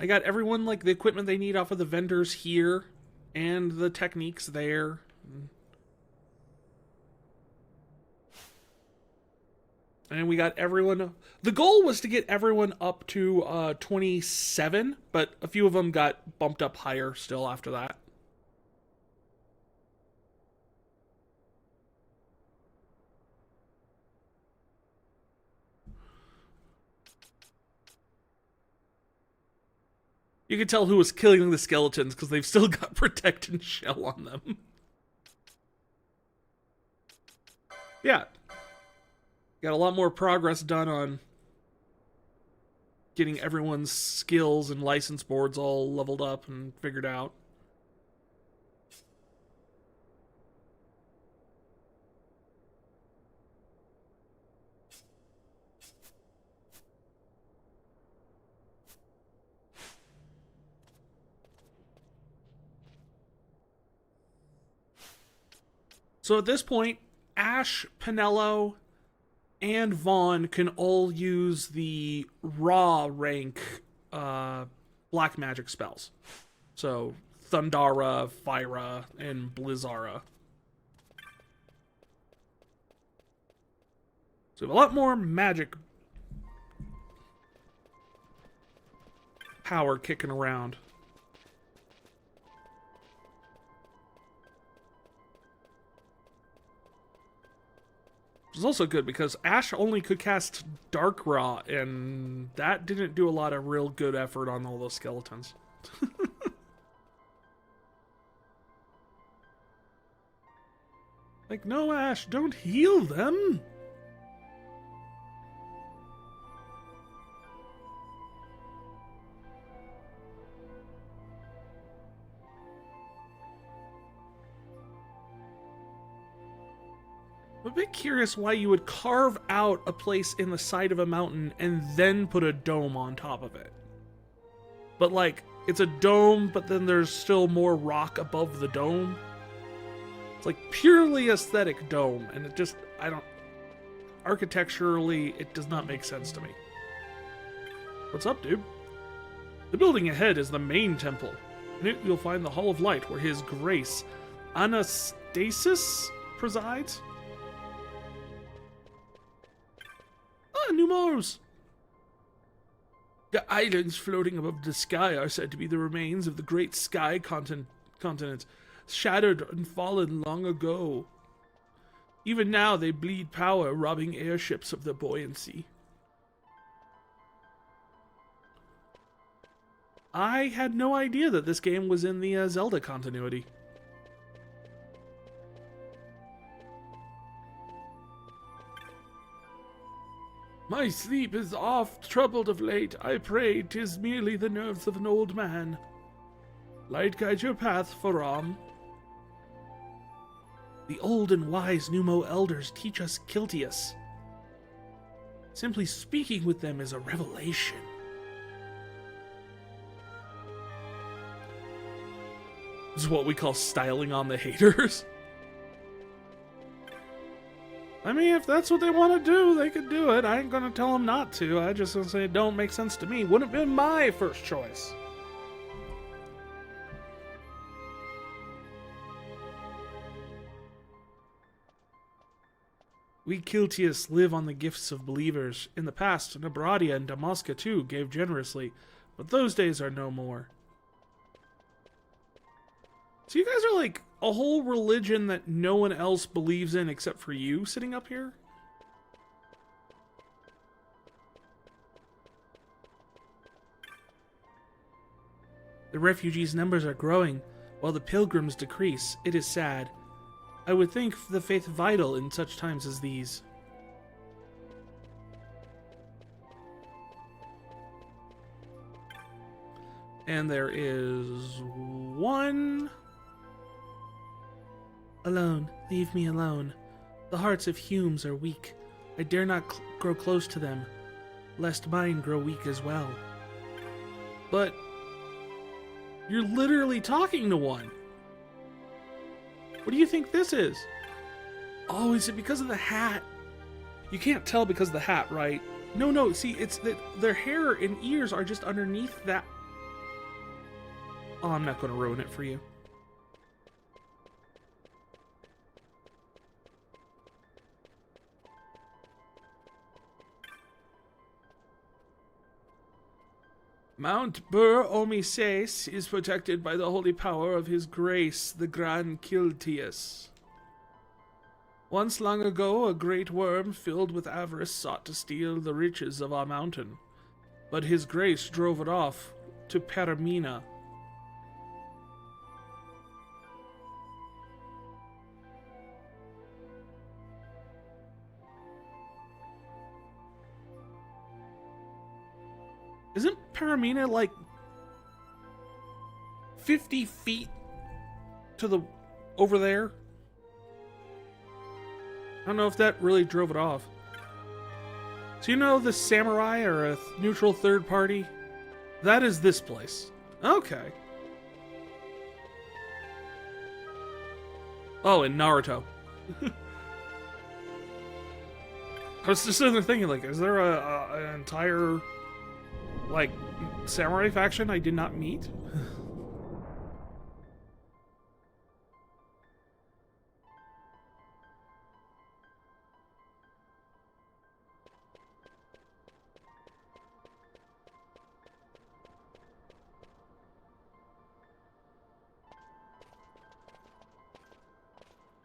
I got everyone, like, the equipment they need off of the vendors here, and the techniques there. And we got everyone... The goal was to get everyone up to 27, but a few of them got bumped up higher still after that. You can tell who was killing the skeletons because they've still got protect and shell on them. Yeah. Got a lot more progress done on getting everyone's skills and license boards all leveled up and figured out. So at this point, Ash, Pinello, and Vaughn can all use the raw rank black magic spells. So Thundara, Fyra, and Blizzara. So we have a lot more magic power kicking around. Which is also good because Ash only could cast Dark Raw, and that didn't do a lot of real good effort on all those skeletons. Like, no, Ash, don't heal them! I'm a bit curious why you would carve out a place in the side of a mountain and then put a dome on top of it. But, like, it's a dome, but then there's still more rock above the dome. It's like purely aesthetic dome, and it just, architecturally, it does not make sense to me. What's up, dude? The building ahead is the main temple. In it, you'll find the Hall of Light, where His Grace, Anastasis, presides. Numos! The islands floating above the sky are said to be the remains of the great sky continent, shattered and fallen long ago. Even now they bleed power, robbing airships of their buoyancy. I had no idea that this game was in the Zelda continuity. My sleep is oft troubled of late. I pray 'tis merely the nerves of an old man. Light guide your path, Faram. The old and wise Numo elders teach us Kiltias. Simply speaking with them is a revelation. This is what we call styling on the haters. I mean, if that's what they want to do, they could do it. I ain't gonna tell them not to. I just gonna say it don't make sense to me. Wouldn't have been my first choice. We Kiltias live on the gifts of believers. In the past, Nabradia and Damaska too gave generously, but those days are no more. So you guys are like a whole religion that no one else believes in except for you sitting up here? The refugees' numbers are growing, while the pilgrims decrease. It is sad. I would think the faith vital in such times as these. And there is one... Alone, leave me alone. The hearts of Humes are weak. I dare not grow close to them, lest mine grow weak as well. But you're literally talking to one. What do you think this is? Oh, is it because of the hat? You can't tell because of the hat, right? No, see, it's that their hair and ears are just underneath that Oh, I'm not going to ruin it for you. Mount Bur-Omisace is protected by the holy power of his grace, the Grand Kiltius. Once long ago, a great worm filled with avarice sought to steal the riches of our mountain, but his grace drove it off to Paramina. Isn't Paramina like 50 feet to the over there? I don't know if that really drove it off. So you know the samurai or a neutral third party? That is this place. Okay. Oh, and Naruto. I was just sitting there thinking, like, is there an entire, like, samurai faction I did not meet?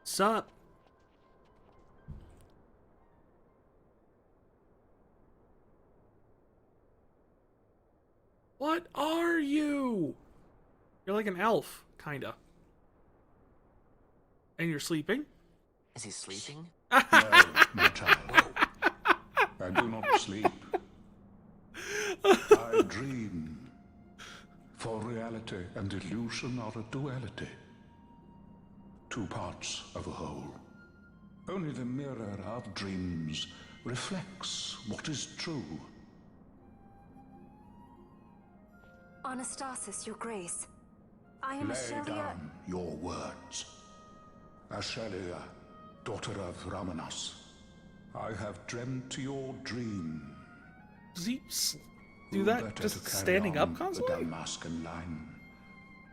Sup? What are you? You're like an elf, kinda. And you're sleeping? Is he sleeping? No, my child. I do not sleep. I dream. For reality and illusion are a duality. Two parts of a whole. Only the mirror of dreams reflects what is true. Anastasis, your grace. I am Lay Machiavellian. down your words. Ashelia, daughter of Ramanas, I have dreamt your dream. Does he do that Better just to carry standing up on constantly? the Damascan line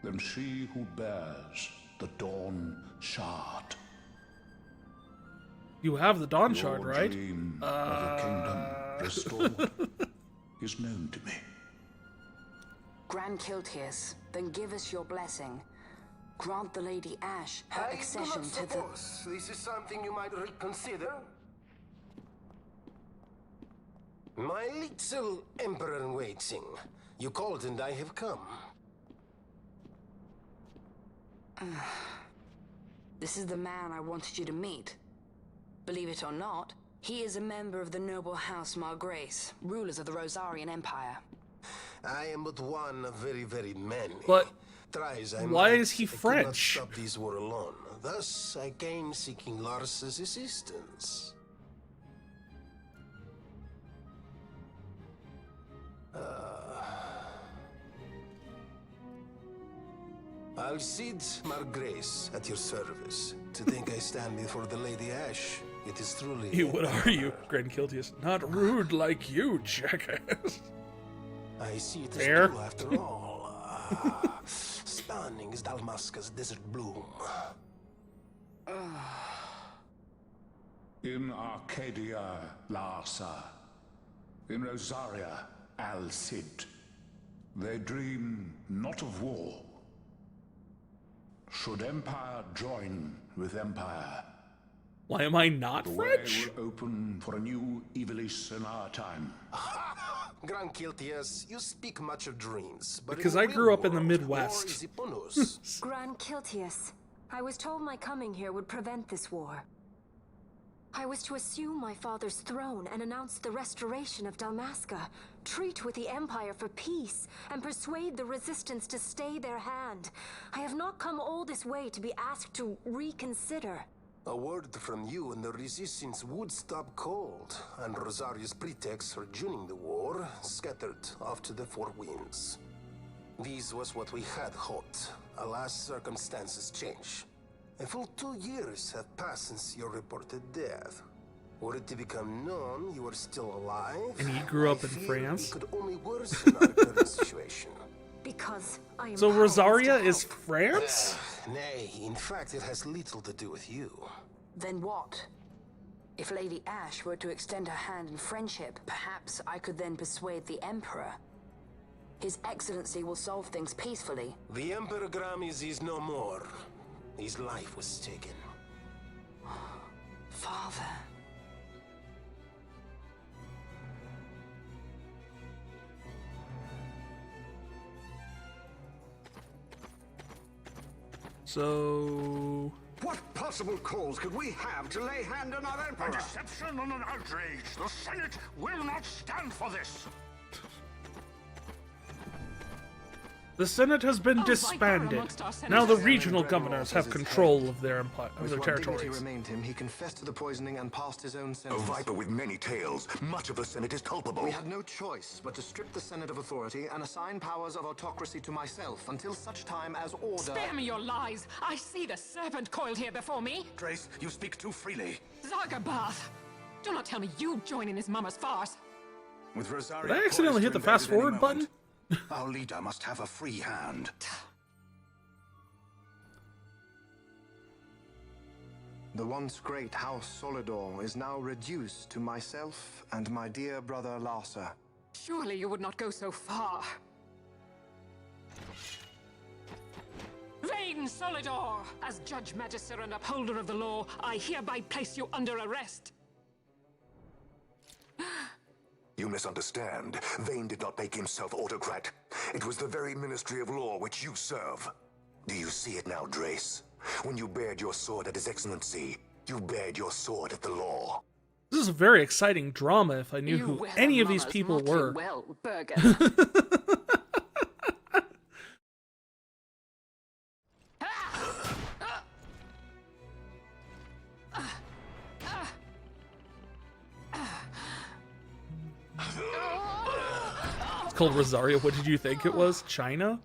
than she who bears the Dawn Shard. You have the Dawn Your Shard, right? dream of a kingdom restored is known to me. Grand Kiltius, then give us your blessing. Grant the Lady Ash her I accession do not to the... suppose this is something you might reconsider. My little emperor-in-waiting. You called and I have come. This is the man I wanted you to meet. Believe it or not, he is a member of the noble house Margrace, rulers of the Rosarian Empire. I am but one of very, very many. But Try as I why might, is he I could not French? stop this war alone. Thus, I came seeking Lars's assistance. Alcide Margrace at your service. To think I stand before the Lady Ash, it is truly... You, what are you, Grand Kiltius? Not rude like you, jackass. I see it is Fair. true after all. Ah, stunning is Dalmasca's desert bloom. In Arcadia, Larsa. In Rosaria, Alcid. They dream not of war. Should empire join with empire, Why am I not the way French? will open for a new Evilis in our time. Grand Kiltius, you speak much of dreams, but Because in I the grew real up in the world, Midwest. war is upon us. Grand Kiltius, I was told my coming here would prevent this war. I was to assume my father's throne and announce the restoration of Dalmasca, treat with the Empire for peace, and persuade the resistance to stay their hand. I have not come all this way to be asked to reconsider. A word from you and the resistance would stop cold, and Rosaria's pretext for joining the war scattered off to the four winds. This was what we had hoped. Alas, circumstances change. A full 2 years have passed since your reported death. Were it to become known you are still alive, And he grew up I in fear France? it could only worsen our current situation. Because I So powerless to Rosaria help. is France? Nay, in fact, it has little to do with you. Then what? If Lady Ash were to extend her hand in friendship, perhaps I could then persuade the Emperor. His Excellency will solve things peacefully. The Emperor Gramis is no more. His life was taken. Father. So... What possible cause could we have to lay hand on our Emperor? A deception and an outrage. The Senate will not stand for this. The Senate has been Oh, by God, disbanded. amongst our Now the senators. regional governors have control of their empire, of With their what dignity territories. remained him, he confessed to the poisoning and passed his own A sentence. viper with many tails. Much of the Senate is culpable. We had no choice but to strip the Senate of authority and assign powers of autocracy to myself until such time as order... Spare me your lies. I see the serpent coiled here before me. Grace, you speak too freely. Zargabath. Do not tell me you join in his mama's farce. With Rosaria Did I accidentally hit poised the to invade fast at any forward button? moment, our leader must have a free hand. The once great House Solidor is now reduced to myself and my dear brother Larsa. Surely you would not go so far. Vain Solidor! As Judge Magister and upholder of the law, I hereby place you under arrest. You misunderstand. Vane did not make himself autocrat. It was the very Ministry of Law which you serve. Do you see it now, Drace? When you bared your sword at His Excellency, you bared your sword at the law. This is a very exciting drama if I knew You who wear any the of these mama's people motley were. well, Burger. It's called Rosaria. What did you think it was? China?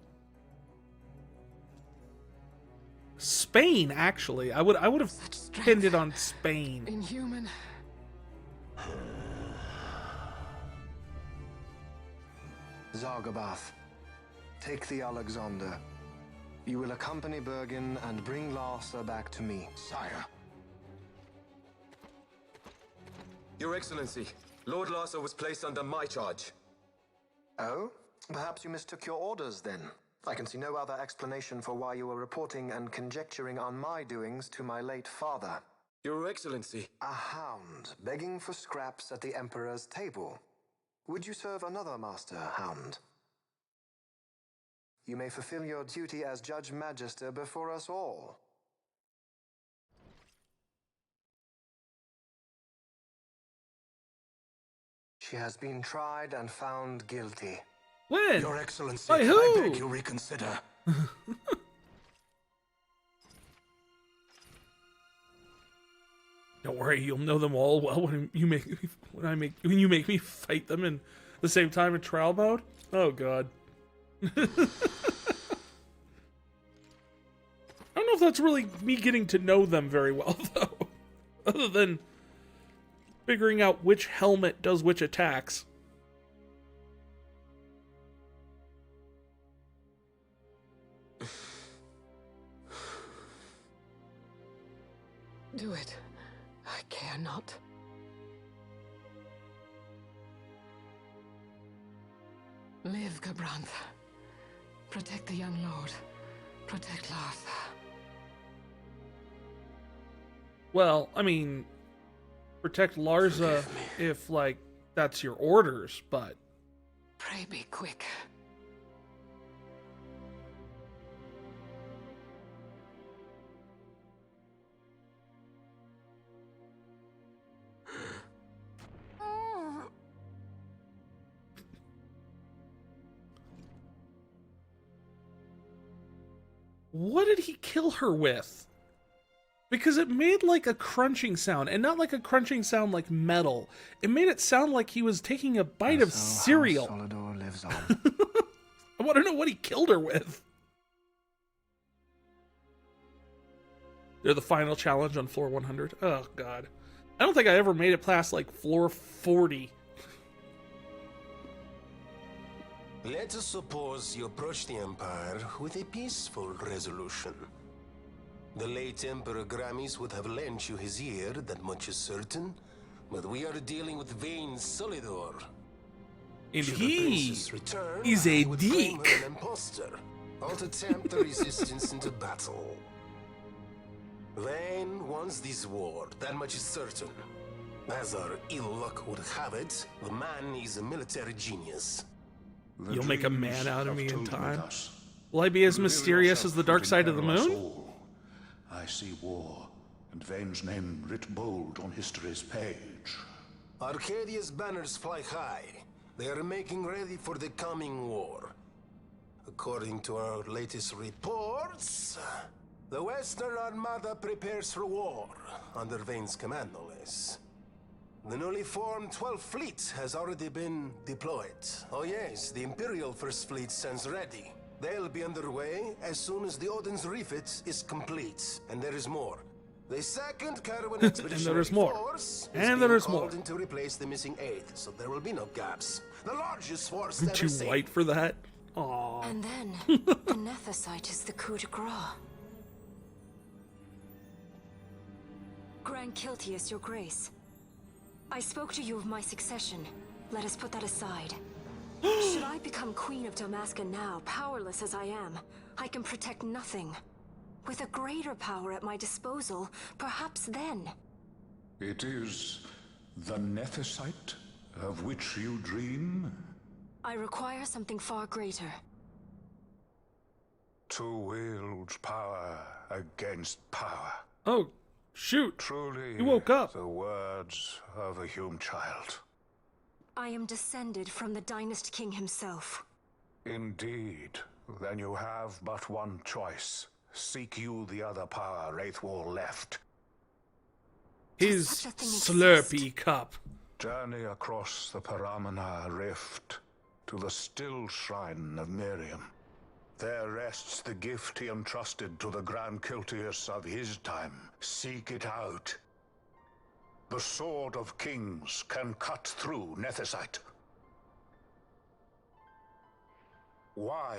Spain, actually. I would have Such strength. pinned it on Spain. Inhuman. Zargabath, take the Alexander. You will accompany Bergen and bring Larsa back to me. Sire. Your Excellency, Lord Larsa was placed under my charge. Oh? Perhaps you mistook your orders then. I can see no other explanation for why you were reporting and conjecturing on my doings to my late father. Your Excellency. A hound begging for scraps at the Emperor's table. Would you serve another master, hound? You may fulfill your duty as Judge Magister before us all. She has been tried and found guilty. When? Your Excellency, By can who? I beg you reconsider? Don't worry, you'll know them all well when you make me fight them in the same time in trial mode. Oh god. I don't know if that's really me getting to know them very well though. Other than figuring out which helmet does which attacks. Do it. I care not. Live, Gabrantha. Protect the young lord. Protect Larsa. Well, I mean, protect Larsa if, like, that's your orders, but... Pray be quick. What did he kill her with? Because it made like a crunching sound, and not like a crunching sound like metal. It made it sound like he was taking a bite of cereal. Solidor lives on. I want to know what he killed her with. They're the final challenge on floor 100. Oh, God. I don't think I ever made it past, like, floor 40. Let us suppose you approach the Empire with a peaceful resolution. The late Emperor Gramis would have lent you his ear, that much is certain. But we are dealing with Vayne Solidor. And Should the princess return, is a I would claim her dick. an imposter, or to tempt the resistance into battle. Vayne wants this war, that much is certain. As our ill luck would have it, the man is a military genius. You'll make a man dreams out of have me in told time. thus. Will I be as Reveal mysterious yourself as the dark who side of the imperil us moon? all. I see war, and Vayne's name writ bold on history's page. Arcadia's banners fly high. They are making ready for the coming war. According to our latest reports, the Western Armada prepares for war, under Vayne's command, no less. The newly formed 12th Fleet has already been deployed. Oh yes, the Imperial First Fleet stands ready. They'll be underway as soon as the Odin's refit is complete. And there is more. The second Caravan Expeditionary Force is being called in to replace the missing 8th, so there will be no gaps. The largest force I'm ever too seen. white for that. Aww. And then, the Nethicite is the coup de grace. Grand Kiltius, your grace. I spoke to you of my succession. Let us put that aside. Should I become Queen of Dalmasca now, powerless as I am, I can protect nothing. With a greater power at my disposal, perhaps then. It is the Nethicite of which you dream? I require something far greater. To wield power against power. Oh, shoot. Truly, You woke up. the words of a human child. I am descended from the Dynast King himself. Indeed. Then you have but one choice. Seek you the other power Wraithwall left. His such a thing slurpy cup. Journey across the Paramana Rift to the still shrine of Miriam. There rests the gift he entrusted to the Grand Kiltius of his time. Seek it out. The Sword of Kings can cut through Nethicite. Why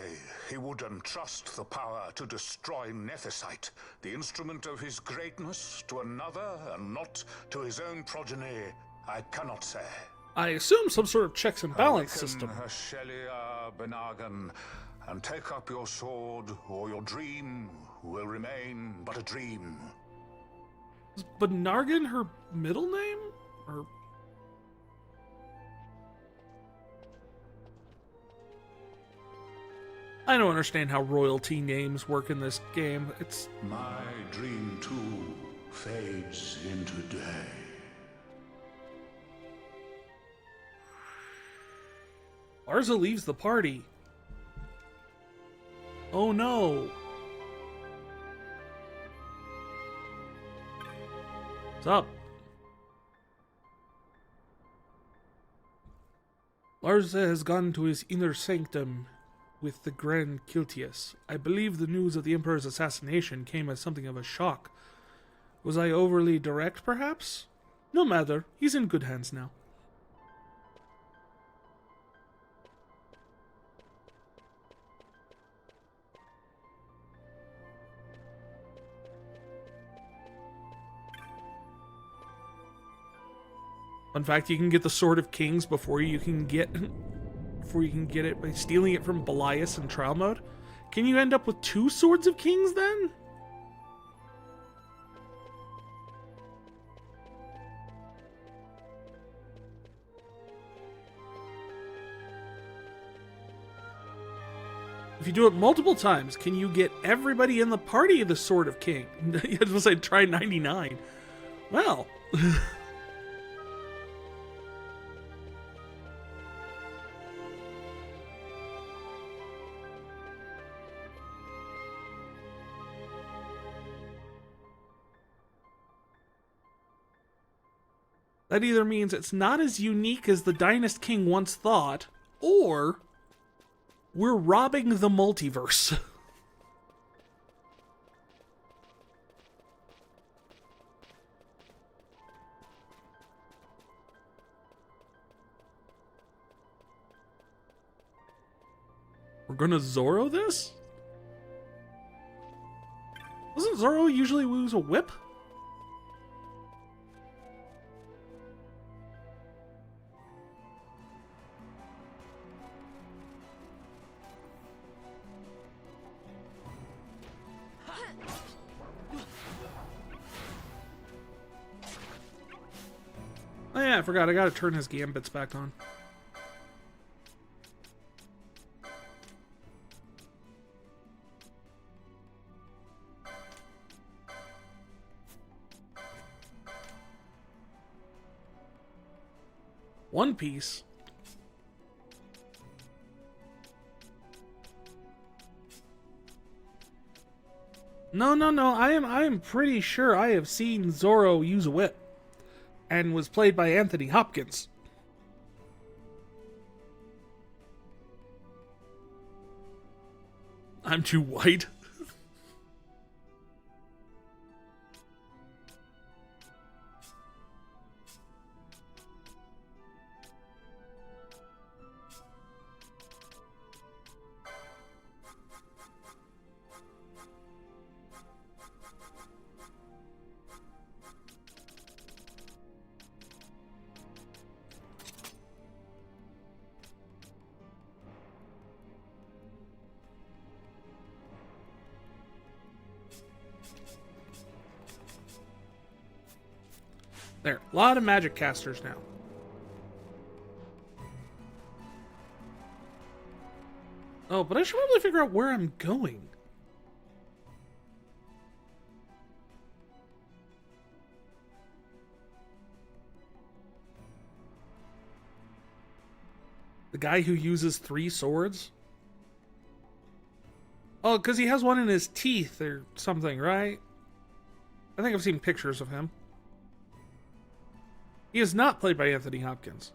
he would entrust the power to destroy Nethicite, the instrument of his greatness, to another and not to his own progeny, I cannot say. I assume some sort of checks and balance Awaken system. Shelia Benagan, and take up your sword, or your dream will remain but a dream. Is Benargan her middle name? Or I don't understand how royalty names work in this game. It's My dream too fades into day. Larza leaves the party. Oh no. What's up? Larza has gone to his inner sanctum with the Grand Kiltius. I believe the news of the Emperor's assassination came as something of a shock. Was I overly direct, perhaps? No matter, he's in good hands now. Fun fact, you can get the Sword of Kings before you can get it by stealing it from Belias in trial mode. Can you end up with 2 Swords of Kings then? If you do it multiple times, can you get everybody in the party the Sword of King? You have to say try 99. Well. That either means it's not as unique as the Dynast King once thought, or we're robbing the multiverse. gonna Zoro this? Doesn't Zoro usually use a whip? Oh yeah, I forgot. I gotta turn his gambits back on. One Piece. No. I am pretty sure I have seen Zoro use a whip, and was played by Anthony Hopkins. I'm too white. There, a lot of magic casters now. Oh, but I should probably figure out where I'm going. The guy who uses 3 swords? Oh, because he has one in his teeth or something, right? I think I've seen pictures of him. He is not played by Anthony Hopkins.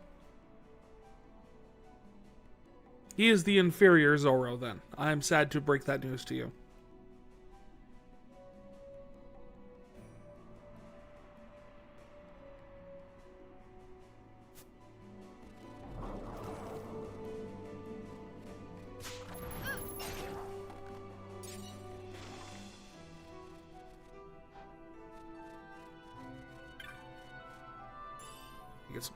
He is the inferior Zoro, then. I'm sad to break that news to you. Get some.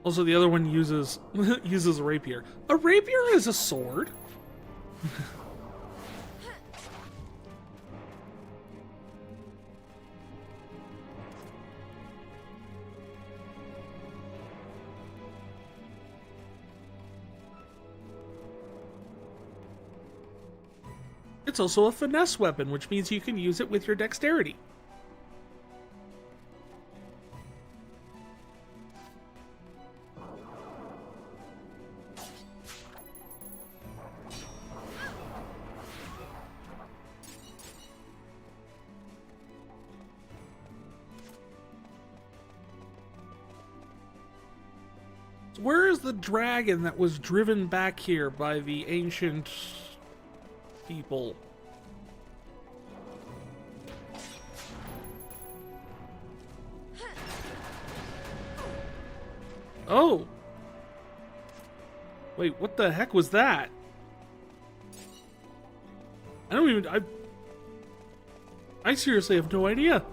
Also, the other one uses uses a rapier. A rapier is a sword. It's also a finesse weapon, which means you can use it with your dexterity. Where is the dragon that was driven back here by the ancient people? Oh! Wait, what the heck was that? I don't even... I seriously have no idea.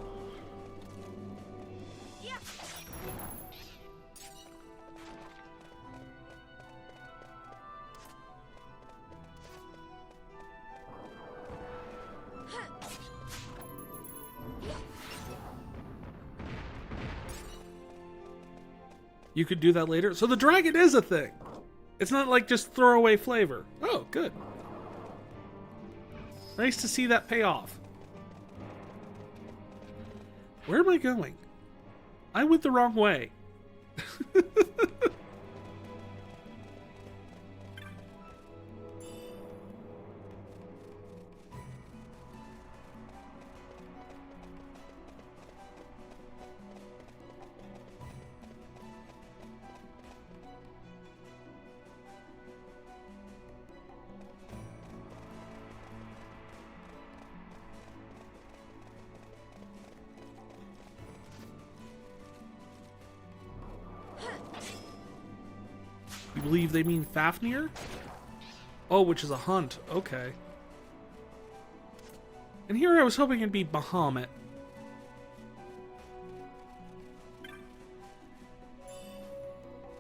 You could do that later. So the dragon is a thing. It's not like just throwaway flavor. Oh, good. Nice to see that pay off. Where am I going? I went the wrong way. You believe they mean Fafnir? Oh, which is a hunt. Okay. And here I was hoping it'd be Bahamut.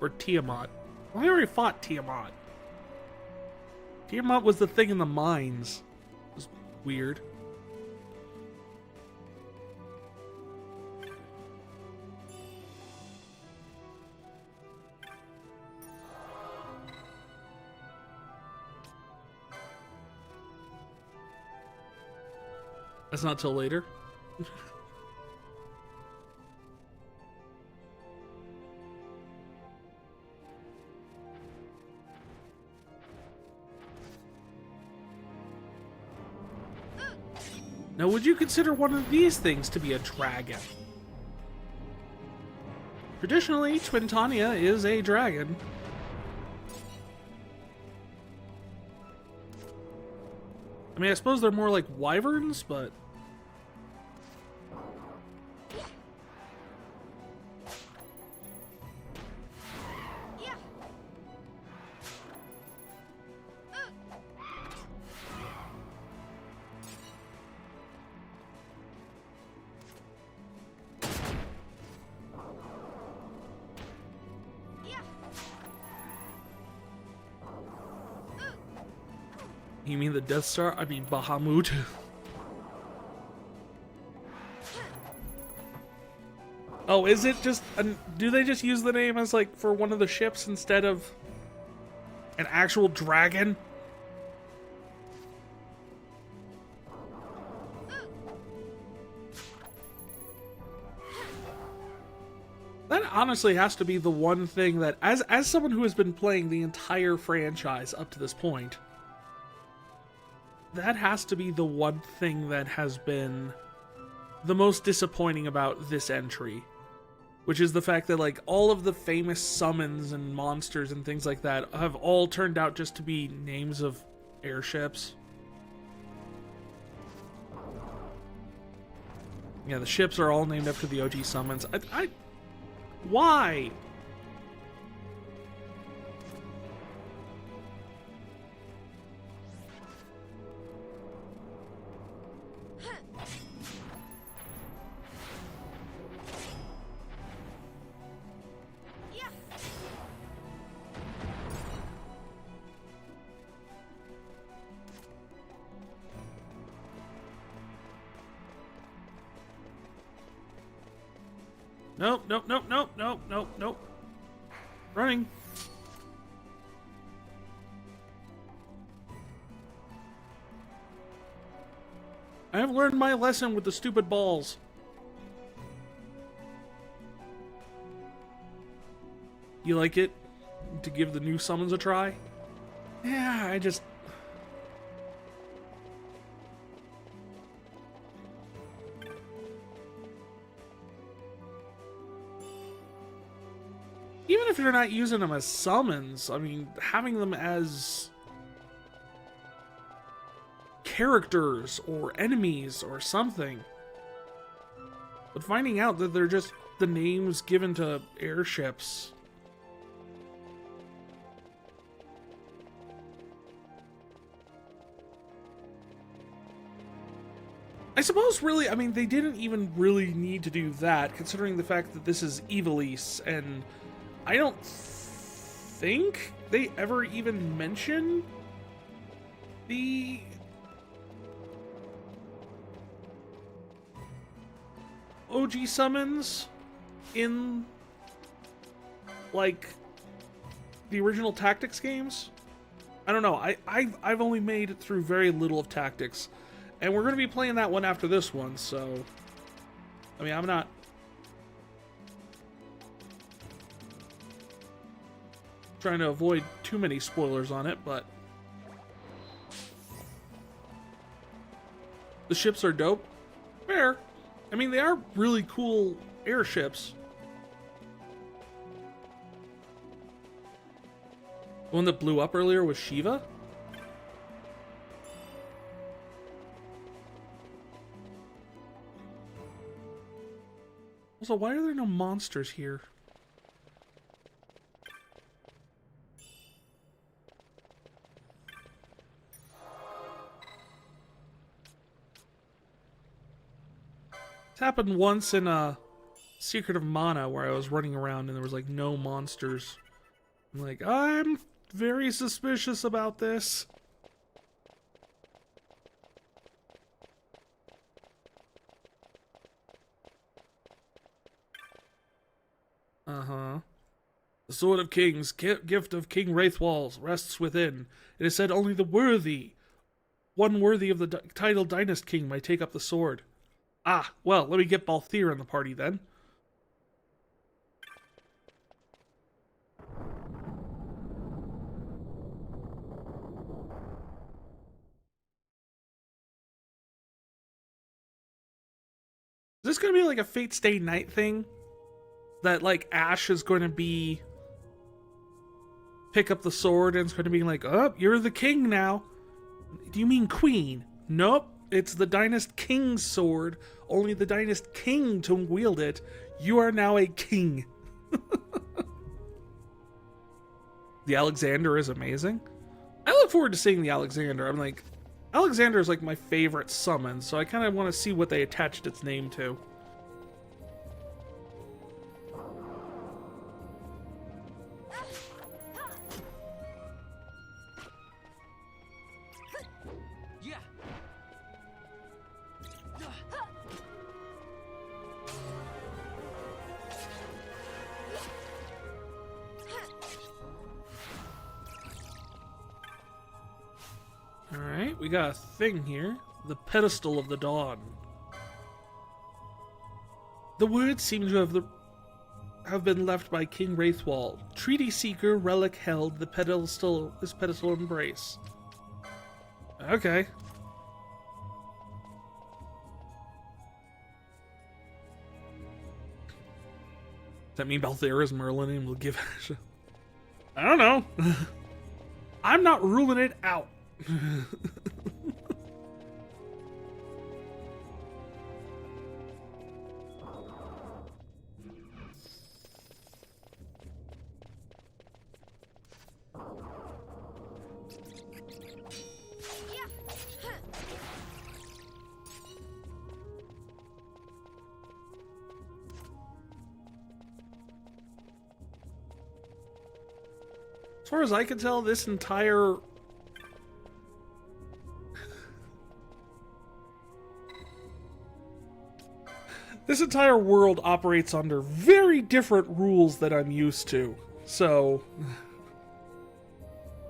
Or Tiamat. Well, I already fought Tiamat. Tiamat was the thing in the mines. It was weird. That's not till later. Now, would you consider one of these things to be a dragon? Traditionally, Twintania is a dragon. I mean, I suppose they're more like wyverns, but... You mean the Death Star? I mean Bahamut. Oh, is it just... do they just use the name as, like, for one of the ships instead of an actual dragon? That honestly has to be the one thing that, as someone who has been playing the entire franchise up to this point, that has to be the one thing that has been the most disappointing about this entry. Which is the fact that, like, all of the famous summons and monsters and things like that have all turned out just to be names of airships. Yeah, the ships are all named after the OG summons. Why? Nope, nope, nope, nope, nope, nope, nope. Running. I have learned my lesson with the stupid balls. You like it? To give the new summons a try? Yeah, I just... Even if you're not using them as summons, I mean, having them as characters or enemies or something. But finding out that they're just the names given to airships. I suppose really, I mean, they didn't even really need to do that, considering the fact that this is Ivalice, and I don't think they ever even mention the OG summons in, like, the original Tactics games. I don't know. I've only made it through very little of Tactics, and we're going to be playing that one after this one, so... I mean, I'm not... trying to avoid too many spoilers on it, but... The ships are dope. Fair. I mean, they are really cool airships. The one that blew up earlier was Shiva? Also, why are there no monsters here? It's happened once in Secret of Mana where I was running around and there was like no monsters. I'm like, I'm very suspicious about this. Uh-huh. The Sword of Kings, gift of King Wraithwall, rests within. It is said only the worthy, one worthy of the title Dynast King, might take up the sword. Ah, well, let me get Balthier in the party then. Is this going to be like a Fate Stay Night thing? That, like, Ash is going to be... pick up the sword and it's going to be like, oh, you're the king now. Do you mean queen? Nope, it's the Dynast King's sword. Only the Dynast King to wield it. You are now a king. The Alexander is amazing. I look forward to seeing the Alexander. I'm like, Alexander is like my favorite summon, so I kind of want to see what they attached its name to. Alright, we got a thing here. The Pedestal of the Dawn. The words seem to have been left by King Wraithwall. Treaty Seeker, relic held, this pedestal embrace. Okay. Does that mean Balthier is Merlin and will give Ash? I don't know. I'm not ruling it out. As far as I can tell, this entire world operates under very different rules that I'm used to. So,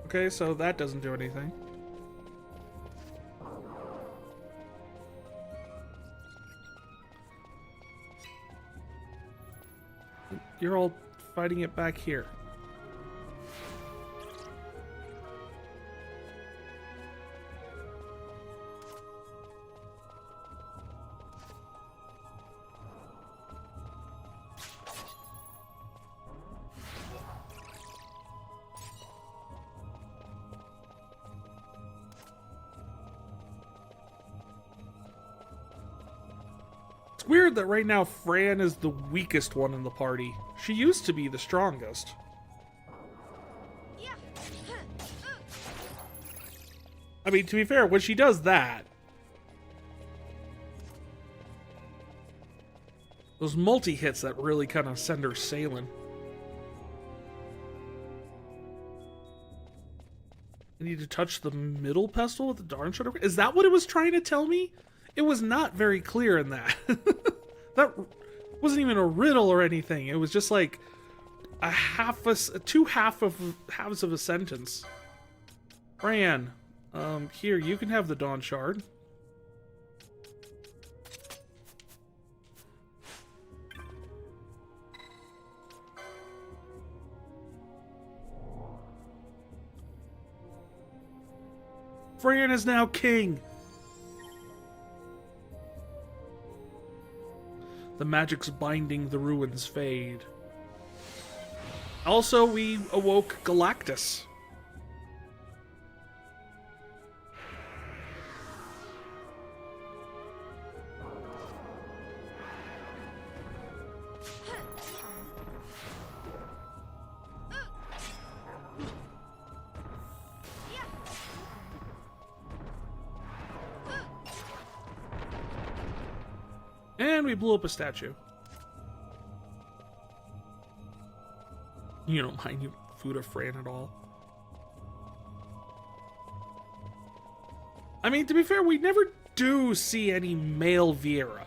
okay, so that doesn't do anything. You're all fighting it back here. It's weird that right now Fran is the weakest one in the party. She used to be the strongest. I mean, to be fair, when she does that, those multi-hits that really kind of send her sailing. I need to touch the middle pestle with the darn shutter. Is that what it was trying to tell me? It was not very clear in that. That wasn't even a riddle or anything. It was just like two halves of a sentence. Fran, here, you can have the Dawn Shard. Fran is now king. The magic's binding, the ruins fade. Also, we awoke Galactus. And we blew up a statue. You don't mind you Fuda Fran at all. I mean, to be fair, we never do see any male Viera.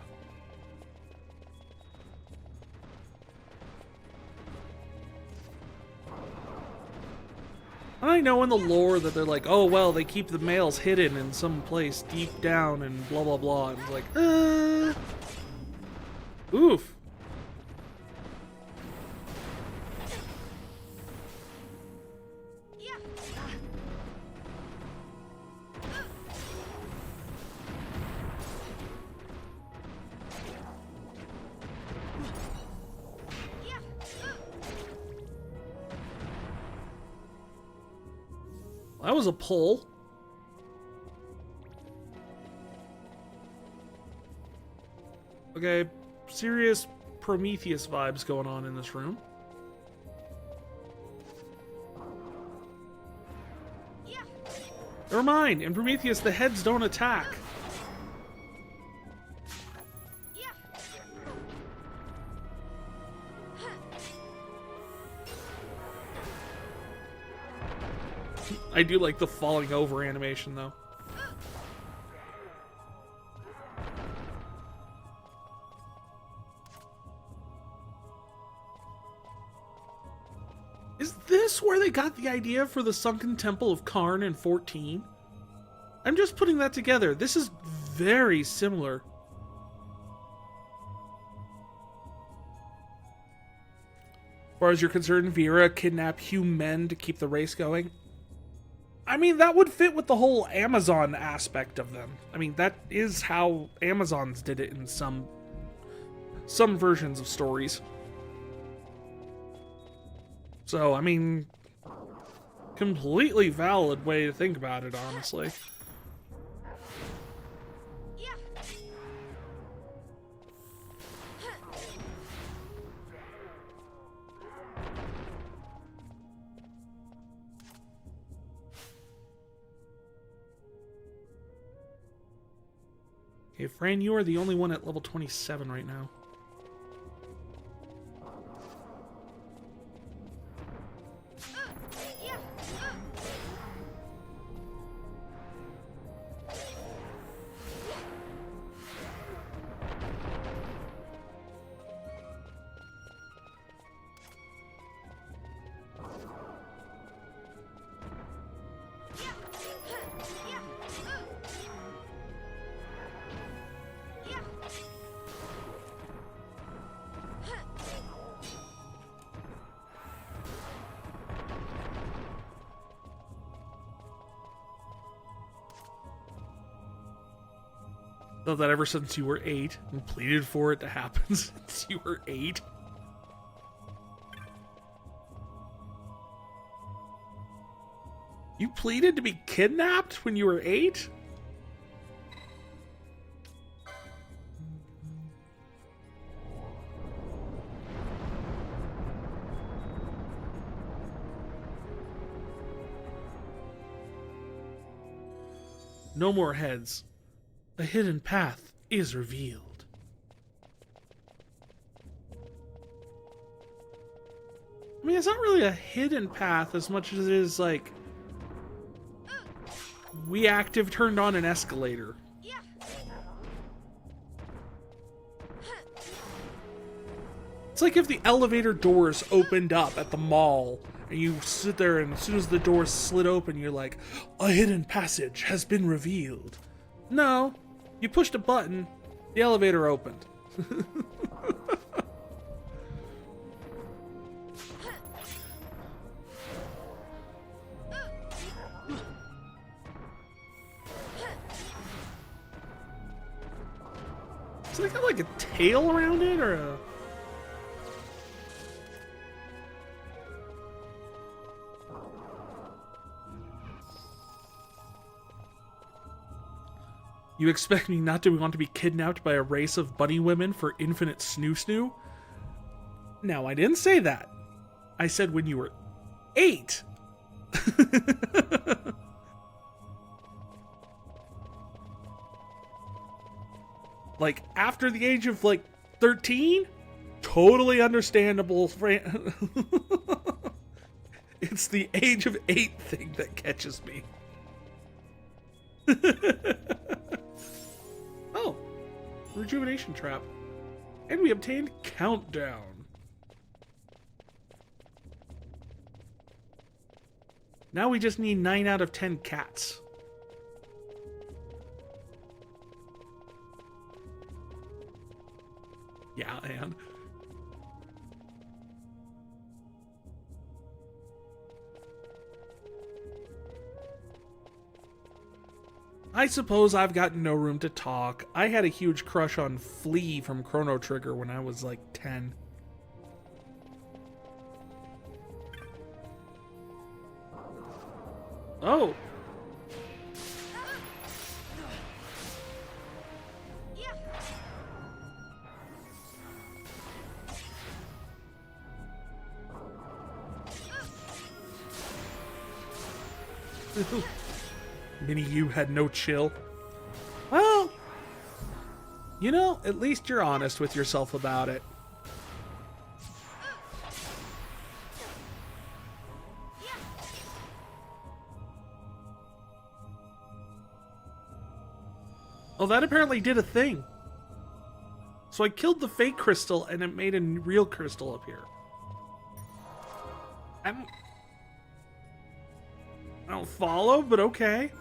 I know in the lore that they're like, oh, well, they keep the males hidden in some place deep down and blah, blah, blah. And it's like, oof. That was a pull. Okay, serious Prometheus vibes going on in this room. Never mind, in Prometheus the heads don't attack. I do like the falling over animation, though. Is this where they got the idea for the sunken temple of Karn in 14? I'm just putting that together. This is very similar. As far as you're concerned, Vera kidnapped human to keep the race going. I mean, that would fit with the whole Amazon aspect of them. I mean, that is how Amazons did it in some versions of stories. So, I mean, completely valid way to think about it, honestly. Okay, Fran, you are the only one at level 27 right now. Thought that ever since you were 8 and pleaded for it to happen since you were 8. You pleaded to be kidnapped when you were 8? No more heads. A hidden path is revealed. I mean, it's not really a hidden path as much as it is like we active turned on an escalator. It's like if the elevator doors opened up at the mall and you sit there and as soon as the doors slid open, you're like, a hidden passage has been revealed. No. You pushed a button, the elevator opened. Does it got like a tail around it or a... You expect me not to want to be kidnapped by a race of bunny women for infinite snoo-snoo? No, I didn't say that. I said when you were 8. Like, after the age of, like, 13? Totally understandable. It's the age of 8 thing that catches me. Oh, rejuvenation trap. And we obtained countdown. Now we just need 9 out of 10 cats. Yeah, and I suppose I've got no room to talk. I had a huge crush on Flea from Chrono Trigger when I was like 10. Oh. Mini you had no chill. Well, you know, at least you're honest with yourself about it. Oh, that apparently did a thing. So I killed the fake crystal and it made a real crystal appear. I don't follow, but okay.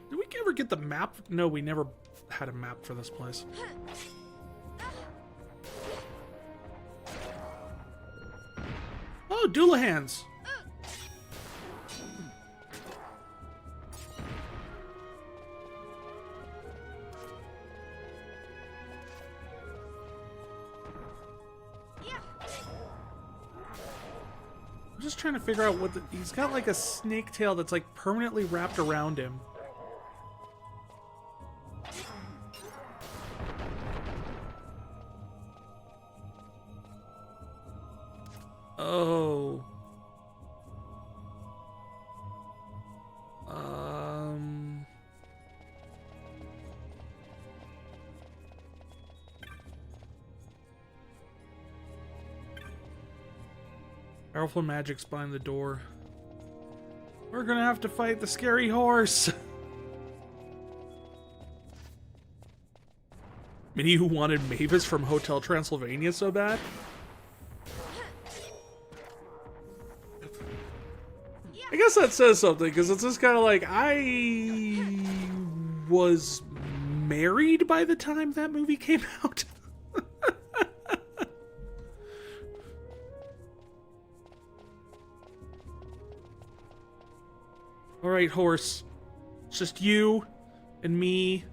Did we ever get the map? No, we never had a map for this place. Oh, Doolahans. I'm just trying to figure out what he's got, like a snake tail that's like permanently wrapped around him. Oh. Powerful magic's behind the door. We're gonna have to fight the scary horse. Many who wanted Mavis from Hotel Transylvania so bad. I guess that says something, because it's just kind of like, I was married by the time that movie came out. Alright, horse. It's just you, and me,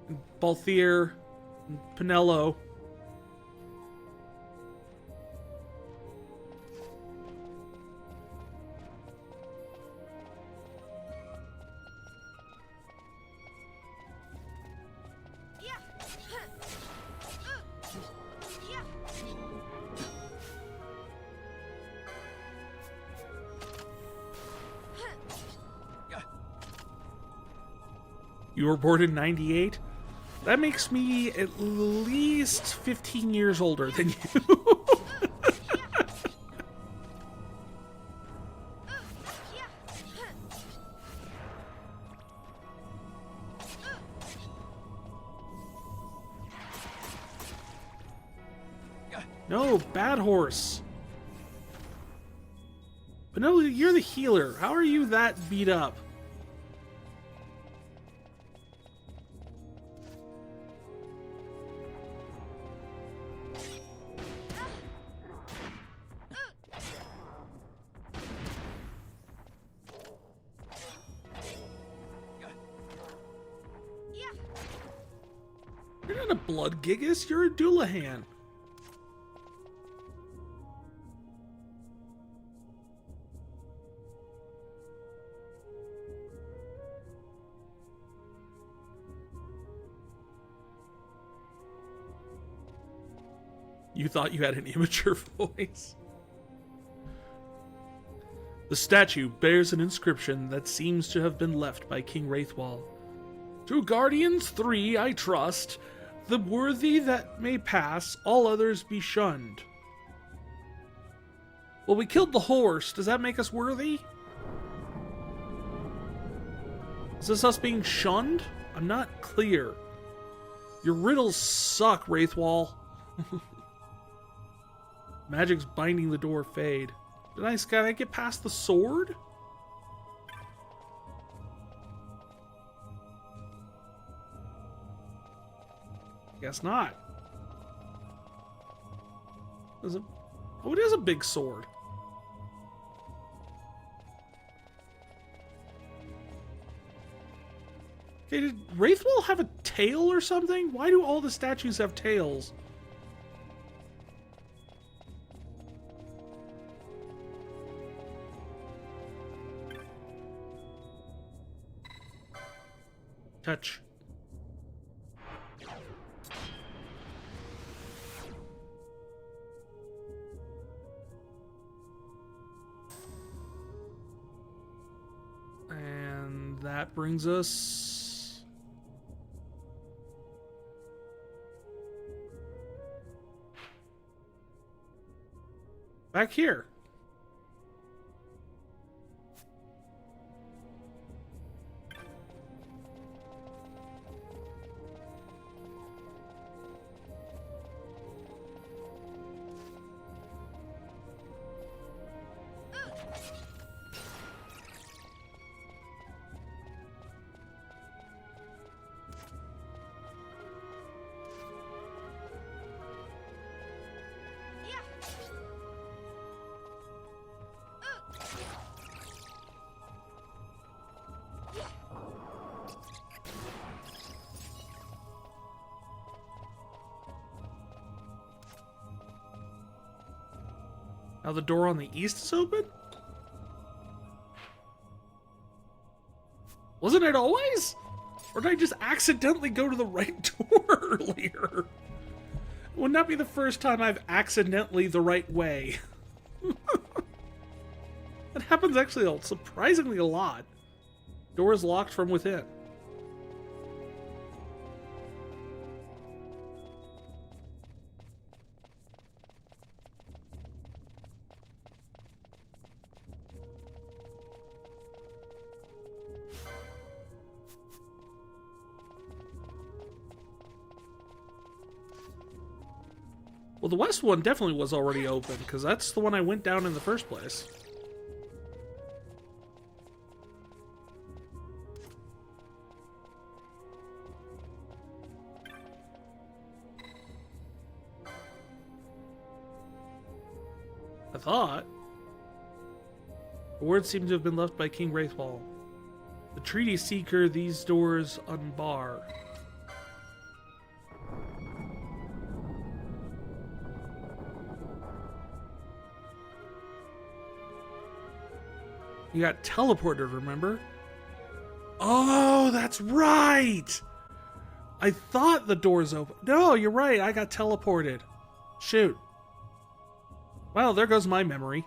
and Balthier, and Pinello. You were born in 98? That makes me at least 15 years older than you. No, bad horse. But no, you're the healer. How are you that beat up? You're not a blood gigas, you're a Doulahan. You thought you had an immature voice. The statue bears an inscription that seems to have been left by King Wraithwall. To Guardians 3 I trust, the worthy that may pass, all others be shunned. Well, we killed the horse. Does that make us worthy? Is this us being shunned? I'm not clear. Your riddles suck, Wraithwall. Magic's binding the door fade. Can I get past the sword? Guess not. Oh, it is a big sword. Okay, did Wraithwall have a tail or something? Why do all the statues have tails? Touch. And that brings us back here. Now the door on the east is open? Wasn't it always? Or did I just accidentally go to the right door earlier? Wouldn't that be the first time I've accidentally the right way? That happens actually surprisingly a lot. Door is locked from within. Well, the west one definitely was already open, because that's the one I went down in the first place. I thought. The words seem to have been left by King Wraithwall. The treaty seeker these doors unbar. You got teleported, remember? Oh, that's right! I thought the door's open. No, you're right. I got teleported. Shoot. Well, there goes my memory.